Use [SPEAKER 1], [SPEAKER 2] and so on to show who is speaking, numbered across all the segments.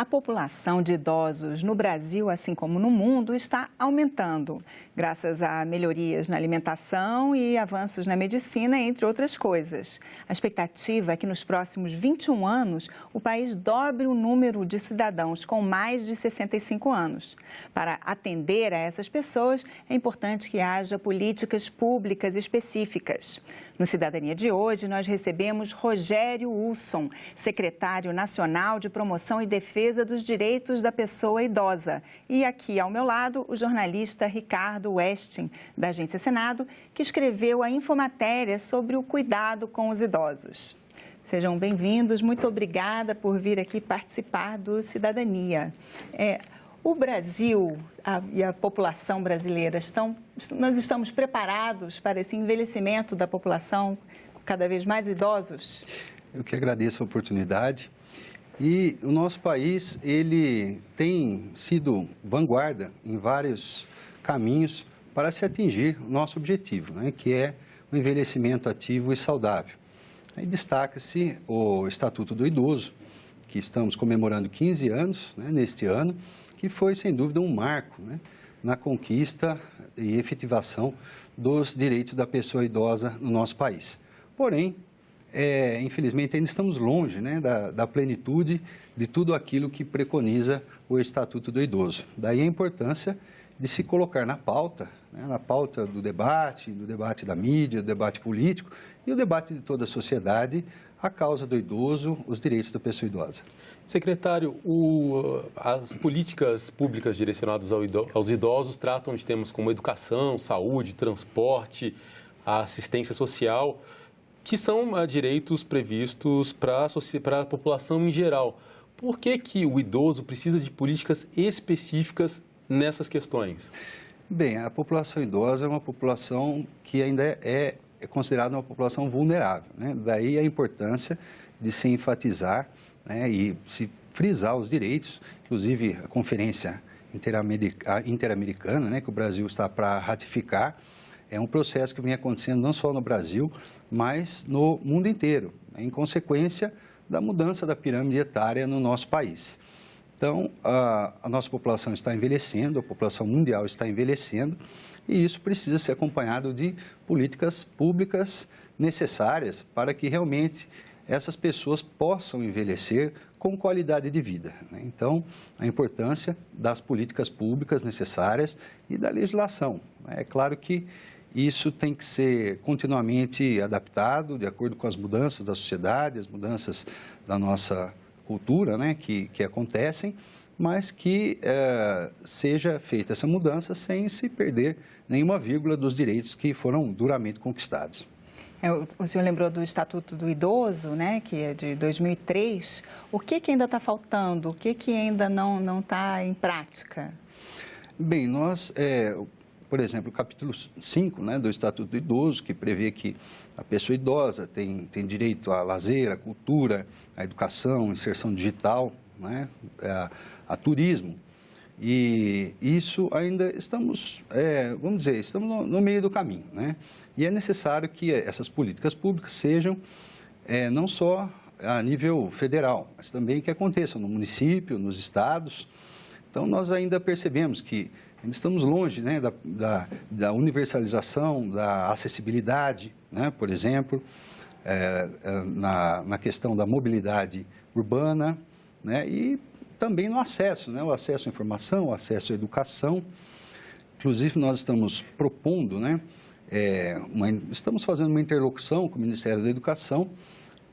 [SPEAKER 1] A população de idosos no Brasil, assim como no mundo, está aumentando, graças a melhorias na alimentação e avanços na medicina, entre outras coisas. A expectativa é que nos próximos 21 anos, o país dobre o número de cidadãos com mais de 65 anos. Para atender a essas pessoas, é importante que haja políticas públicas específicas. No Cidadania de hoje, nós recebemos Rogério Usson, secretário nacional de Promoção e Defesa dos Direitos da Pessoa Idosa. E aqui ao meu lado, o jornalista Ricardo Westin, da Agência Senado, que escreveu a infomatéria sobre o cuidado com os idosos. Sejam bem-vindos, muito obrigada por vir aqui participar do Cidadania. O Brasil e a população brasileira, nós estamos preparados para esse envelhecimento da população, cada vez mais idosos?
[SPEAKER 2] Eu que agradeço a oportunidade. E o nosso país, ele tem sido vanguarda em vários caminhos para se atingir o nosso objetivo, né, que é o envelhecimento ativo e saudável. Aí destaca-se o Estatuto do Idoso, que estamos comemorando 15 anos, né, neste ano, que foi, sem dúvida, um marco, né, na conquista e efetivação dos direitos da pessoa idosa no nosso país. Porém, infelizmente, ainda estamos longe, né, da plenitude de tudo aquilo que preconiza o Estatuto do Idoso. Daí a importância de se colocar na pauta, né, na pauta do debate da mídia, do debate político e o debate de toda a sociedade, a causa do idoso, os direitos da pessoa idosa.
[SPEAKER 3] Secretário, as políticas públicas direcionadas aos idosos tratam de temas como educação, saúde, transporte, assistência social, que são direitos previstos para a população em geral. Por que o idoso precisa de políticas específicas nessas questões?
[SPEAKER 2] Bem, a população idosa é uma população que ainda é considerada uma população vulnerável, né? Daí a importância de se enfatizar, né, e se frisar os direitos, inclusive a Conferência Interamericana, né, que o Brasil está para ratificar. É um processo que vem acontecendo não só no Brasil, mas no mundo inteiro, né, em consequência da mudança da pirâmide etária no nosso país. Então, a nossa população está envelhecendo, a população mundial está envelhecendo, e isso precisa ser acompanhado de políticas públicas necessárias para que realmente essas pessoas possam envelhecer com qualidade de vida, né? Então, a importância das políticas públicas necessárias e da legislação. É claro que isso tem que ser continuamente adaptado de acordo com as mudanças da sociedade, as mudanças da nossa cultura, né, que acontecem, mas que seja feita essa mudança sem se perder nenhuma vírgula dos direitos que foram duramente conquistados.
[SPEAKER 1] O senhor lembrou do Estatuto do Idoso, né, que é de 2003. O que ainda está faltando? O que ainda não está em prática?
[SPEAKER 2] Bem, nós, por exemplo, o capítulo 5, né, do Estatuto do Idoso, que prevê que a pessoa idosa tem direito a lazer, a cultura, a educação, inserção digital, né, a turismo. E isso ainda estamos, vamos dizer, estamos no meio do caminho, né? E é necessário que essas políticas públicas sejam não só a nível federal, mas também que aconteçam no município, nos estados. Então, nós ainda percebemos que ainda estamos longe, né, da universalização, da acessibilidade, né, por exemplo, na questão da mobilidade urbana, né, e também no acesso, né, o acesso à informação, o acesso à educação. Inclusive, nós estamos propondo, né, estamos fazendo uma interlocução com o Ministério da Educação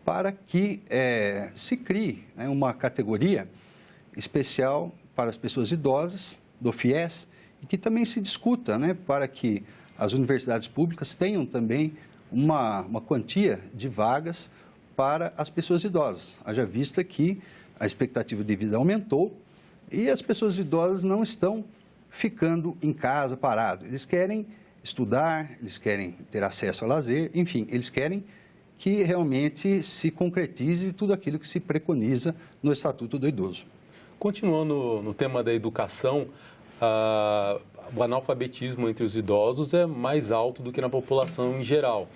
[SPEAKER 2] para que se crie, né, uma categoria especial para as pessoas idosas, do FIES, e que também se discuta, né, para que as universidades públicas tenham também uma quantia de vagas para as pessoas idosas, haja vista que a expectativa de vida aumentou e as pessoas idosas não estão ficando em casa parados. Eles querem estudar, eles querem ter acesso a lazer, enfim, eles querem que realmente se concretize tudo aquilo que se preconiza no Estatuto do Idoso.
[SPEAKER 3] Continuando no tema da educação, o analfabetismo entre os idosos é mais alto do que na população em geral.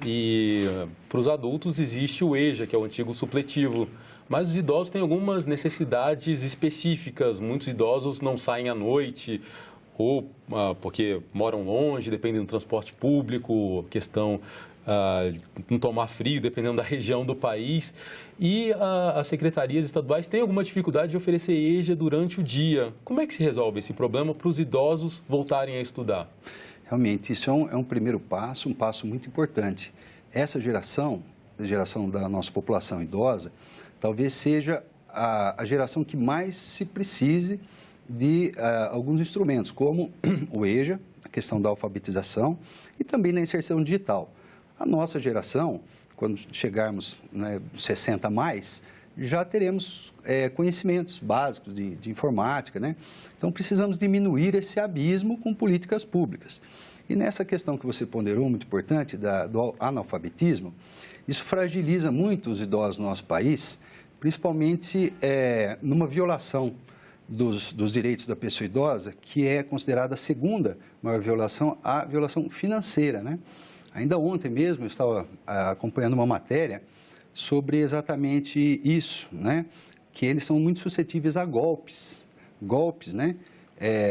[SPEAKER 3] E para os adultos existe o EJA, que é o antigo supletivo mas os idosos têm algumas necessidades específicas. Muitos idosos não saem à noite, ou porque moram longe, dependem do transporte público, questão de não tomar frio, dependendo da região do país. E as secretarias estaduais têm alguma dificuldade de oferecer EJA durante o dia. Como é que se resolve esse problema para os idosos voltarem a estudar?
[SPEAKER 2] Realmente, isso é um primeiro passo, um passo muito importante. Essa geração, a geração da nossa população idosa, talvez seja a geração que mais se precise de alguns instrumentos, como o EJA, a questão da alfabetização e também na inserção digital. A nossa geração, quando chegarmos 60 a mais, já teremos conhecimentos básicos de informática, né? Então, precisamos diminuir esse abismo com políticas públicas. E nessa questão que você ponderou, muito importante, do analfabetismo, isso fragiliza muito os idosos no nosso país, principalmente numa violação dos direitos da pessoa idosa, que é considerada a segunda maior violação, a violação financeira, né? Ainda ontem mesmo eu estava acompanhando uma matéria sobre exatamente isso, né? Que eles são muito suscetíveis a golpes, né?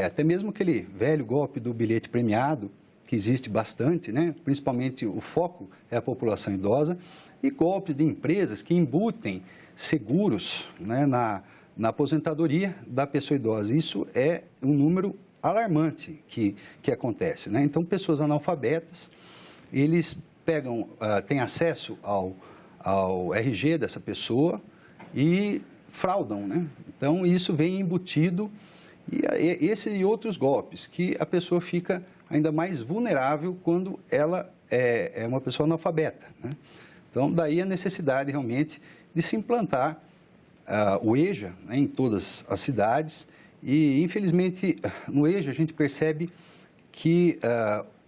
[SPEAKER 2] Até mesmo aquele velho golpe do bilhete premiado, que existe bastante, né? Principalmente o foco é a população idosa, e golpes de empresas que embutem seguros, né, na aposentadoria da pessoa idosa. Isso é um número alarmante que acontece, né? Então, pessoas analfabetas, eles têm acesso ao RG dessa pessoa e fraudam, né? Então, isso vem embutido, e esse e outros golpes, que a pessoa fica ainda mais vulnerável quando ela é uma pessoa analfabeta, né? Então, daí a necessidade realmente de se implantar o EJA, né, em todas as cidades, e infelizmente no EJA a gente percebe que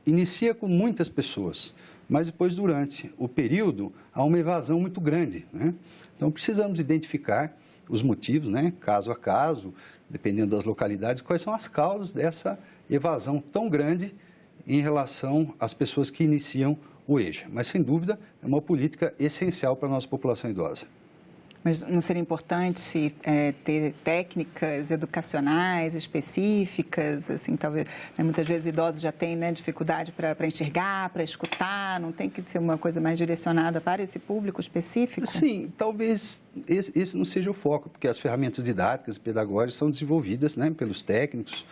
[SPEAKER 2] inicia com muitas pessoas, mas depois, durante o período, há uma evasão muito grande, né? Então, precisamos identificar os motivos, né, caso a caso, dependendo das localidades, quais são as causas dessa evasão tão grande em relação às pessoas que iniciam o EJA. Mas, sem dúvida, é uma política essencial para a nossa população idosa.
[SPEAKER 1] Mas não seria importante ter técnicas educacionais específicas, assim, talvez, né, muitas vezes idosos já têm, né, dificuldade para enxergar, para escutar, não tem que ser uma coisa mais direcionada para esse público específico?
[SPEAKER 2] Sim, talvez esse não seja o foco, porque as ferramentas didáticas e pedagógicas são desenvolvidas, né, pelos técnicos,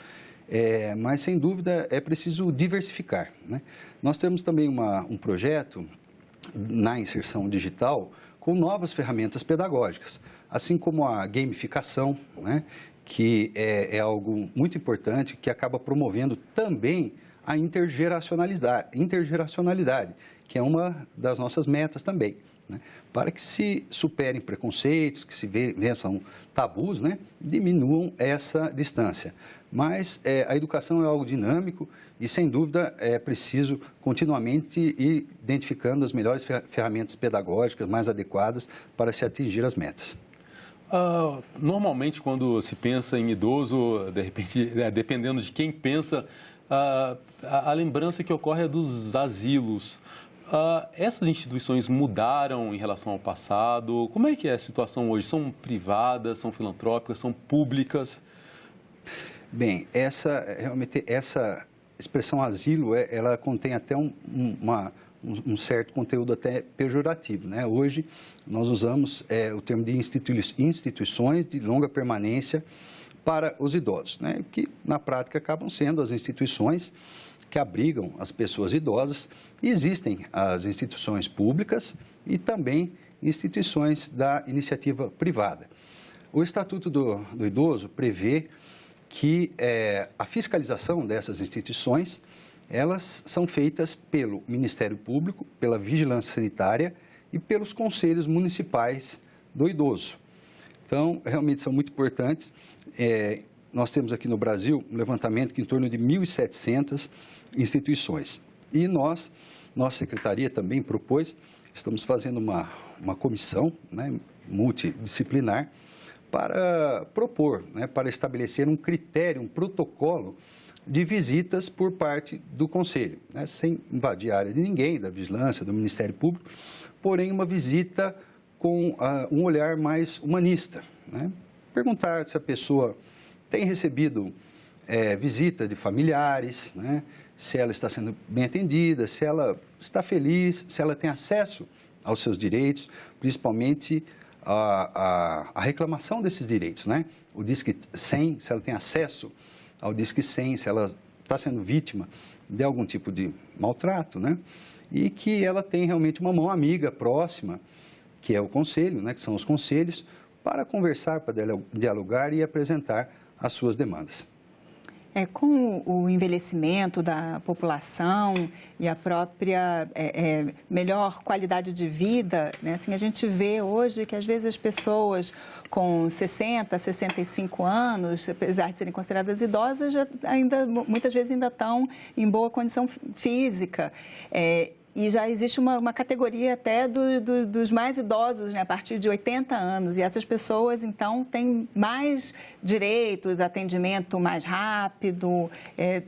[SPEAKER 2] mas sem dúvida é preciso diversificar, né? Nós temos também um projeto na inserção digital com novas ferramentas pedagógicas, assim como a gamificação, né, que é algo muito importante, que acaba promovendo também a intergeracionalidade, que é uma das nossas metas também, né, para que se superem preconceitos, que se vençam tabus, né, diminuam essa distância. Mas a educação é algo dinâmico e, sem dúvida, é preciso continuamente ir identificando as melhores ferramentas pedagógicas mais adequadas para se atingir as metas.
[SPEAKER 3] Normalmente, quando se pensa em idoso, de repente, dependendo de quem pensa, a lembrança que ocorre é dos asilos. Essas instituições mudaram em relação ao passado? Como é que é a situação hoje? São privadas, são filantrópicas, são públicas?
[SPEAKER 2] Bem, realmente essa expressão asilo, ela contém até um certo conteúdo até pejorativo, né? Hoje nós usamos o termo de instituições de longa permanência para os idosos, né? Que na prática acabam sendo as instituições que abrigam as pessoas idosas, e existem as instituições públicas e também instituições da iniciativa privada. O Estatuto do Idoso prevê que a fiscalização dessas instituições, elas são feitas pelo Ministério Público, pela Vigilância Sanitária e pelos conselhos municipais do idoso. Então, realmente são muito importantes. Nós temos aqui no Brasil um levantamento que em torno de 1.700 instituições. E nossa secretaria também propôs, estamos fazendo uma comissão, né, multidisciplinar, para propor, né, para estabelecer um critério, um protocolo de visitas por parte do Conselho, né, sem invadir a área de ninguém, da Vigilância, do Ministério Público, porém uma visita com um olhar mais humanista, né? Perguntar se a pessoa tem recebido visita de familiares, né? Se ela está sendo bem atendida, se ela está feliz, se ela tem acesso aos seus direitos, principalmente a reclamação desses direitos, né? O Disque 100, se ela tem acesso ao Disque 100, se ela está sendo vítima de algum tipo de maltrato, né? E que ela tem realmente uma mão amiga próxima, que é o conselho, né? Que são os conselhos, para conversar, para dialogar e apresentar as suas demandas.
[SPEAKER 1] Com o envelhecimento da população e a própria melhor qualidade de vida, né? Assim, a gente vê hoje que, às vezes, as pessoas com 60, 65 anos, apesar de serem consideradas idosas, muitas vezes ainda estão em boa condição física. E já existe uma categoria até dos mais idosos, né, a partir de 80 anos. E essas pessoas, então, têm mais direitos, atendimento mais rápido.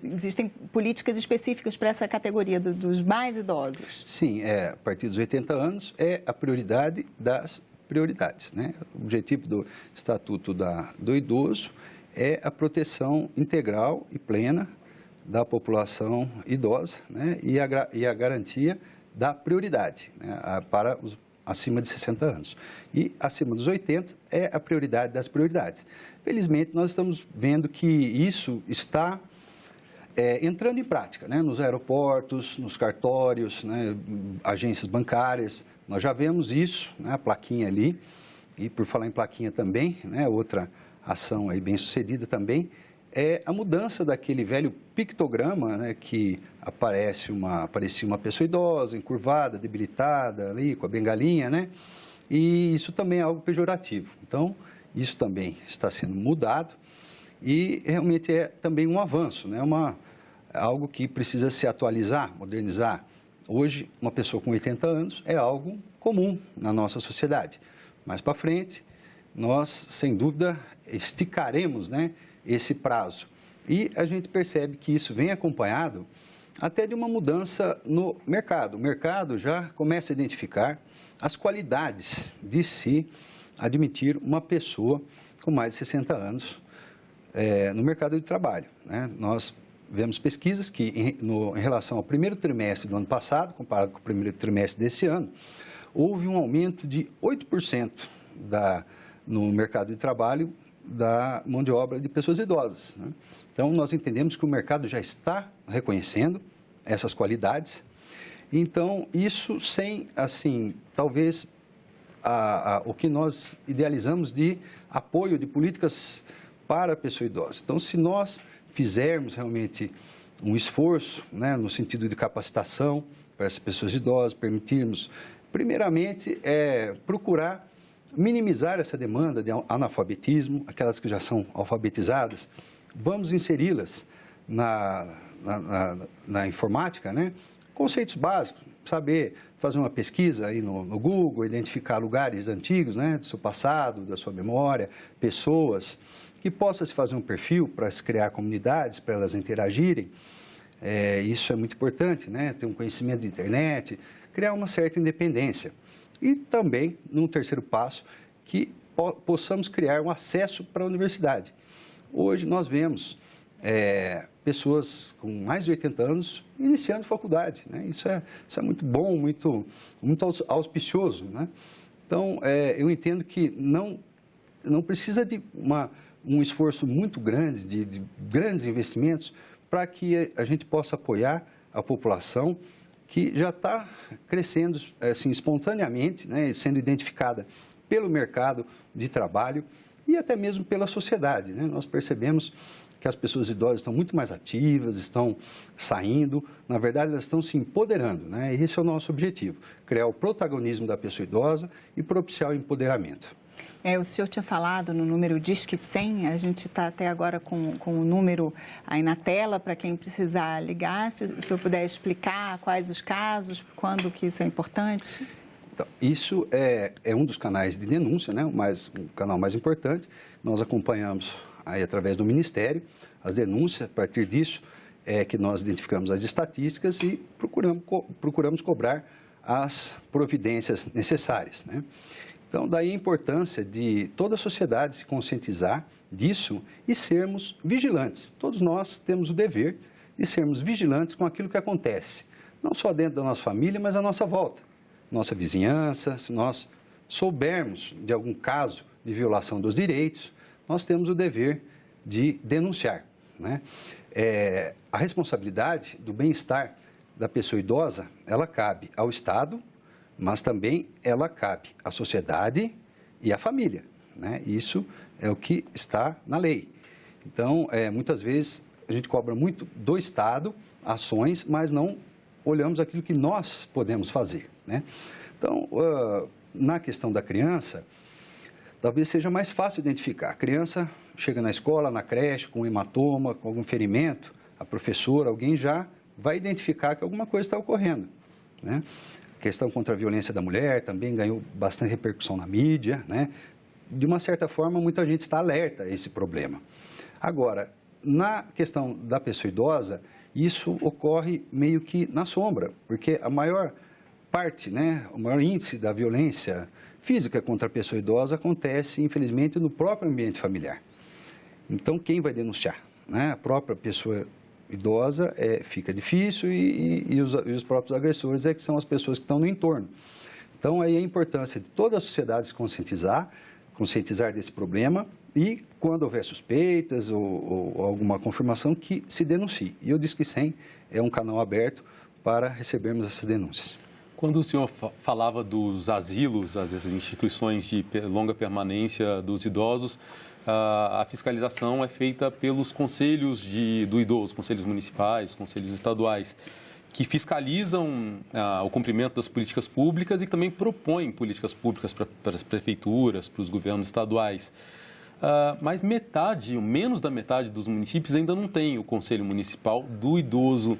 [SPEAKER 1] Existem políticas específicas para essa categoria dos mais idosos.
[SPEAKER 2] Sim, a partir dos 80 anos é a prioridade das prioridades, né? O objetivo do Estatuto do Idoso é a proteção integral e plena da população idosa, né? E a garantia da prioridade, né? Para os acima de 60 anos. E acima dos 80 é a prioridade das prioridades. Felizmente, nós estamos vendo que isso está entrando em prática, né? Nos aeroportos, nos cartórios, né? Agências bancárias. Nós já vemos isso, né? A plaquinha ali. E por falar em plaquinha também, né? Outra ação aí bem sucedida também, é a mudança daquele velho pictograma, né, que parecia uma pessoa idosa, encurvada, debilitada, ali com a bengalinha, né? E isso também é algo pejorativo. Então, isso também está sendo mudado e realmente é também um avanço, né? Algo que precisa se atualizar, modernizar. Hoje, uma pessoa com 80 anos é algo comum na nossa sociedade. Mais para frente, nós, sem dúvida, esticaremos, né, esse prazo. E a gente percebe que isso vem acompanhado até de uma mudança no mercado. O mercado já começa a identificar as qualidades de se admitir uma pessoa com mais de 60 anos no mercado de trabalho, né? Nós vemos pesquisas que, em relação ao primeiro trimestre do ano passado, comparado com o primeiro trimestre desse ano, houve um aumento de 8% no mercado de trabalho da mão de obra de pessoas idosas, né? Então, nós entendemos que o mercado já está reconhecendo essas qualidades. Então, isso sem, assim, talvez o que nós idealizamos de apoio de políticas para a pessoa idosa. Então, se nós fizermos realmente um esforço, né, no sentido de capacitação para essas pessoas idosas, permitirmos, primeiramente, procurar minimizar essa demanda de analfabetismo, aquelas que já são alfabetizadas, vamos inseri-las na informática, né? Conceitos básicos, saber fazer uma pesquisa aí no Google, identificar lugares antigos, né, do seu passado, da sua memória, pessoas, que possa se fazer um perfil para se criar comunidades, para elas interagirem. Isso é muito importante, né? Ter um conhecimento de internet, criar uma certa independência. E também, num terceiro passo, que possamos criar um acesso para a universidade. Hoje nós vemos pessoas com mais de 80 anos iniciando faculdade, né? Isso é muito bom, muito auspicioso, né? Então, eu entendo que não precisa de um esforço muito grande, de grandes investimentos, para que a gente possa apoiar a população que já está crescendo assim, espontaneamente, né, sendo identificada pelo mercado de trabalho e até mesmo pela sociedade, né? Nós percebemos que as pessoas idosas estão muito mais ativas, estão saindo, na verdade elas estão se empoderando, né? E esse é o nosso objetivo, criar o protagonismo da pessoa idosa e propiciar o empoderamento.
[SPEAKER 1] O senhor tinha falado no número Disque 100, a gente está até agora com o número aí na tela para quem precisar ligar. Se o senhor puder explicar quais os casos, quando que isso é importante?
[SPEAKER 2] Então, isso é um dos canais de denúncia, né? O canal mais importante. Nós acompanhamos aí através do Ministério as denúncias, a partir disso que nós identificamos as estatísticas e procuramos cobrar as providências necessárias, né? Então, daí a importância de toda a sociedade se conscientizar disso e sermos vigilantes. Todos nós temos o dever de sermos vigilantes com aquilo que acontece, não só dentro da nossa família, mas à nossa volta, nossa vizinhança. Se nós soubermos de algum caso de violação dos direitos, nós temos o dever de denunciar, né? A responsabilidade do bem-estar da pessoa idosa, ela cabe ao Estado, mas também ela cabe à sociedade e à família, né? Isso é o que está na lei. Então, muitas vezes a gente cobra muito do Estado ações, mas não olhamos aquilo que nós podemos fazer, né? Então, na questão da criança, talvez seja mais fácil identificar. A criança chega na escola, na creche, com um hematoma, com algum ferimento, a professora, alguém já vai identificar que alguma coisa está ocorrendo, né? A questão contra a violência da mulher também ganhou bastante repercussão na mídia, né? De uma certa forma, muita gente está alerta a esse problema. Agora, na questão da pessoa idosa, isso ocorre meio que na sombra, porque a maior parte, né, o maior índice da violência física contra a pessoa idosa acontece, infelizmente, no próprio ambiente familiar. Então, quem vai denunciar, né? A própria pessoa idosa fica difícil e os próprios agressores que são as pessoas que estão no entorno. Então, aí a importância de toda a sociedade se conscientizar desse problema e, quando houver suspeitas ou alguma confirmação, que se denuncie. E o Disque 100 é um canal aberto para recebermos essas denúncias.
[SPEAKER 3] Quando o senhor falava dos asilos, as instituições de longa permanência dos idosos, a fiscalização é feita pelos conselhos do idoso, conselhos municipais, conselhos estaduais, que fiscalizam o cumprimento das políticas públicas e também propõem políticas públicas para as prefeituras, para os governos estaduais. Mas menos da metade dos municípios ainda não tem o Conselho Municipal do Idoso.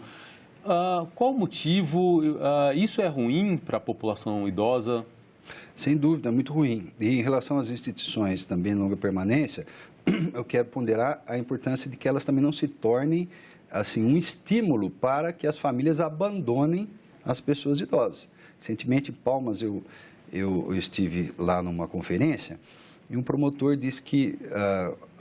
[SPEAKER 3] Qual o motivo? Isso é ruim para a população idosa?
[SPEAKER 2] Sem dúvida, é muito ruim. E em relação às instituições também de longa permanência, eu quero ponderar a importância de que elas também não se tornem assim, um estímulo para que as famílias abandonem as pessoas idosas. Recentemente, em Palmas, eu estive lá numa conferência e um promotor disse que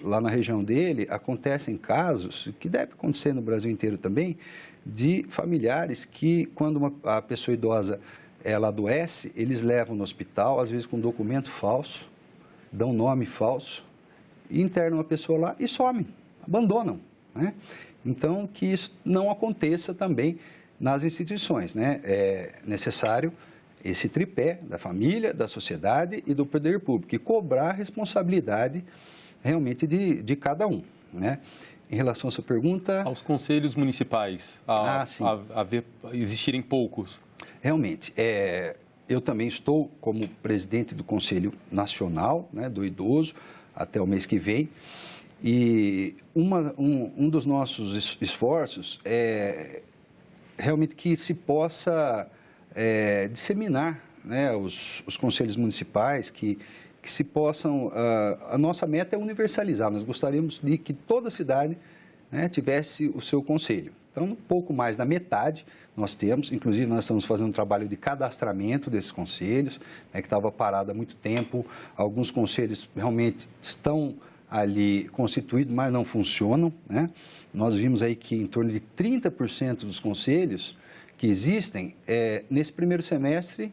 [SPEAKER 2] lá na região dele acontecem casos, que deve acontecer no Brasil inteiro também, de familiares que, quando a pessoa idosa ela adoece, eles levam no hospital, às vezes com documento falso, dão nome falso, e internam a pessoa lá e somem, abandonam, né? Então, que isso não aconteça também nas instituições, né? É necessário esse tripé da família, da sociedade e do poder público, e cobrar a responsabilidade realmente de cada um, né? Em relação à sua pergunta...
[SPEAKER 3] Aos conselhos municipais, existirem poucos.
[SPEAKER 2] Realmente, eu também estou como presidente do Conselho Nacional, né, do Idoso, até o mês que vem, e um dos nossos esforços é realmente que se possa disseminar, né, os conselhos municipais, que se possam... a nossa meta é universalizar, nós gostaríamos de que toda cidade, né, tivesse o seu conselho. Então, um pouco mais da metade nós temos, inclusive nós estamos fazendo um trabalho de cadastramento desses conselhos, né, que estava parado há muito tempo. Alguns conselhos realmente estão ali constituídos, mas não funcionam, né? Nós vimos aí que em torno de 30% dos conselhos que existem, nesse primeiro semestre,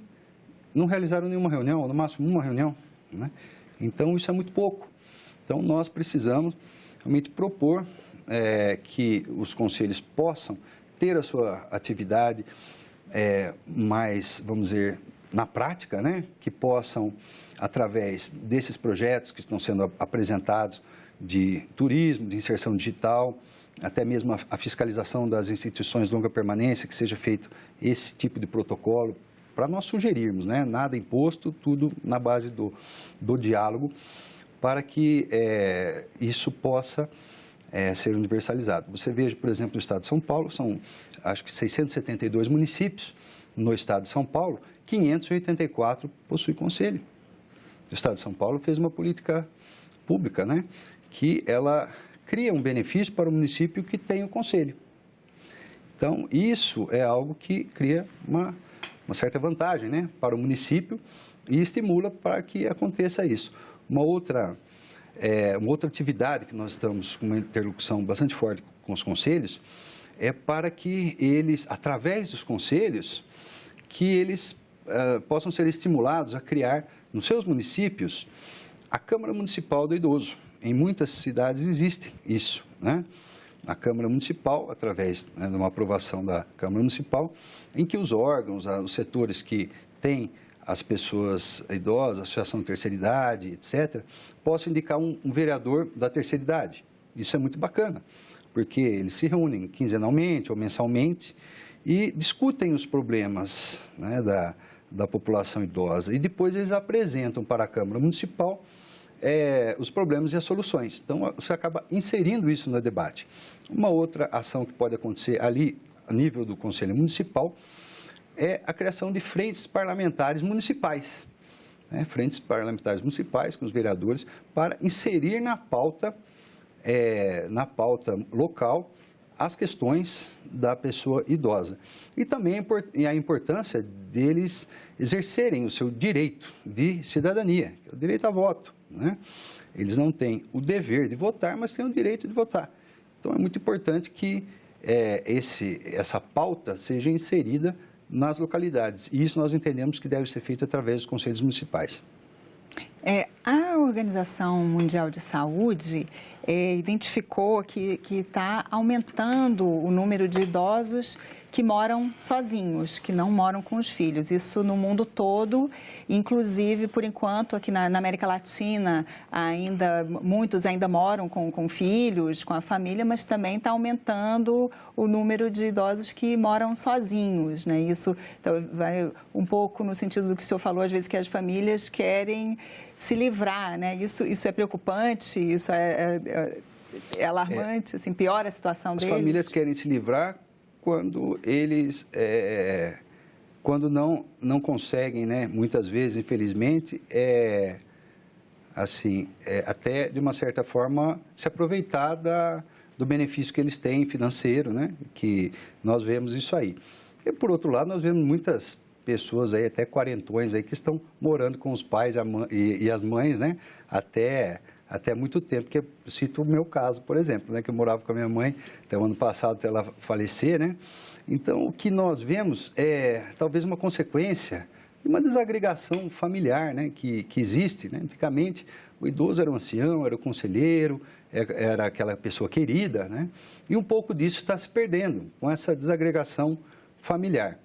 [SPEAKER 2] não realizaram nenhuma reunião, ou no máximo uma reunião, né? Então, isso é muito pouco. Então, nós precisamos realmente propor que os conselhos possam ter a sua atividade mais, vamos dizer, na prática, né? Que possam, através desses projetos que estão sendo apresentados de turismo, de inserção digital, até mesmo a fiscalização das instituições de longa permanência, que seja feito esse tipo de protocolo, para nós sugerirmos, né? Nada imposto, tudo na base do diálogo, para que isso possa ser universalizado. Você veja, por exemplo, no estado de São Paulo, são acho que 672 municípios no estado de São Paulo, 584 possuem conselho. O estado de São Paulo fez uma política pública, né, que ela cria um benefício para o município que tem o conselho. Então, isso é algo que cria uma certa vantagem, né, para o município e estimula para que aconteça isso. Uma outra atividade que nós estamos com uma interlocução bastante forte com os conselhos é para que eles, através dos conselhos, que eles possam ser estimulados a criar nos seus municípios a Câmara Municipal do Idoso. Em muitas cidades existe isso, né? A Câmara Municipal, através de uma aprovação da Câmara Municipal, em que os órgãos, os setores que têm as pessoas idosas, associação de terceira idade, etc., possam indicar um vereador da terceira idade. Isso é muito bacana, porque eles se reúnem quinzenalmente ou mensalmente e discutem os problemas, né, da população idosa. E depois eles apresentam para a Câmara Municipal os problemas e as soluções. Então, você acaba inserindo isso no debate. Uma outra ação que pode acontecer ali, a nível do Conselho Municipal, é a criação de frentes parlamentares municipais. Né? Frentes parlamentares municipais com os vereadores para inserir na pauta local as questões da pessoa idosa. E também a importância deles exercerem o seu direito de cidadania, o direito a voto. Né? Eles não têm o dever de votar, mas têm o direito de votar. Então, é muito importante que essa pauta seja inserida nas localidades. E isso nós entendemos que deve ser feito através dos conselhos municipais.
[SPEAKER 1] A Organização Mundial de Saúde identificou que está aumentando o número de idosos que moram sozinhos, que não moram com os filhos. Isso no mundo todo, inclusive, por enquanto, aqui na América Latina, muitos ainda moram com filhos, com a família, mas também está aumentando o número de idosos que moram sozinhos, né? Isso vai um pouco no sentido do que o senhor falou, às vezes, que as famílias querem se livrar, né? Isso é preocupante, isso é alarmante, assim, piora a situação deles?
[SPEAKER 2] As famílias querem se livrar quando eles, quando não conseguem, né? Muitas vezes, infelizmente, até de uma certa forma se aproveitar do benefício que eles têm financeiro, né? Que nós vemos isso aí. E, por outro lado, nós vemos muitas pessoas aí, até quarentões aí, que estão morando com os pais e as mães, né? Até muito tempo, que eu cito o meu caso, por exemplo, né? Que eu morava com a minha mãe até o ano passado, até ela falecer, né? Então, o que nós vemos é talvez uma consequência de uma desagregação familiar, né? Que existe, né? Antigamente, o idoso era o ancião, era o conselheiro, era aquela pessoa querida, né? E um pouco disso está se perdendo com essa desagregação familiar.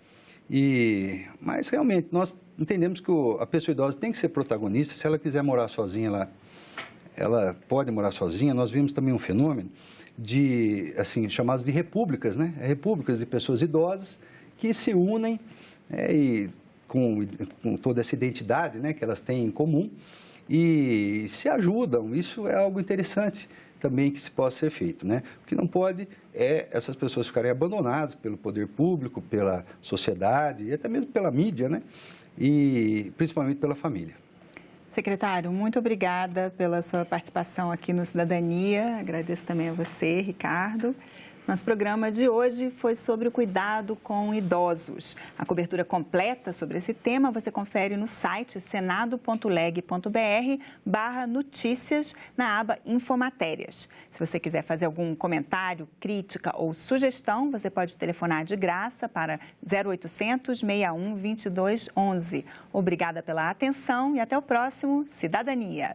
[SPEAKER 2] Mas, realmente, nós entendemos que a pessoa idosa tem que ser protagonista. Se ela quiser morar sozinha, ela pode morar sozinha. Nós vimos também um fenômeno chamados de repúblicas, né? Repúblicas de pessoas idosas que se unem e com toda essa identidade, né, que elas têm em comum e se ajudam. Isso é algo interessante também que se possa ser feito, né? O que não pode é essas pessoas ficarem abandonadas pelo poder público, pela sociedade e até mesmo pela mídia, né? E principalmente pela família.
[SPEAKER 1] Secretário, muito obrigada pela sua participação aqui no Cidadania. Agradeço também a você, Ricardo. Nosso programa de hoje foi sobre o cuidado com idosos. A cobertura completa sobre esse tema você confere no site senado.leg.br/notícias na aba Infomatérias. Se você quiser fazer algum comentário, crítica ou sugestão, você pode telefonar de graça para 0800 61 22 11. Obrigada pela atenção e até o próximo Cidadania.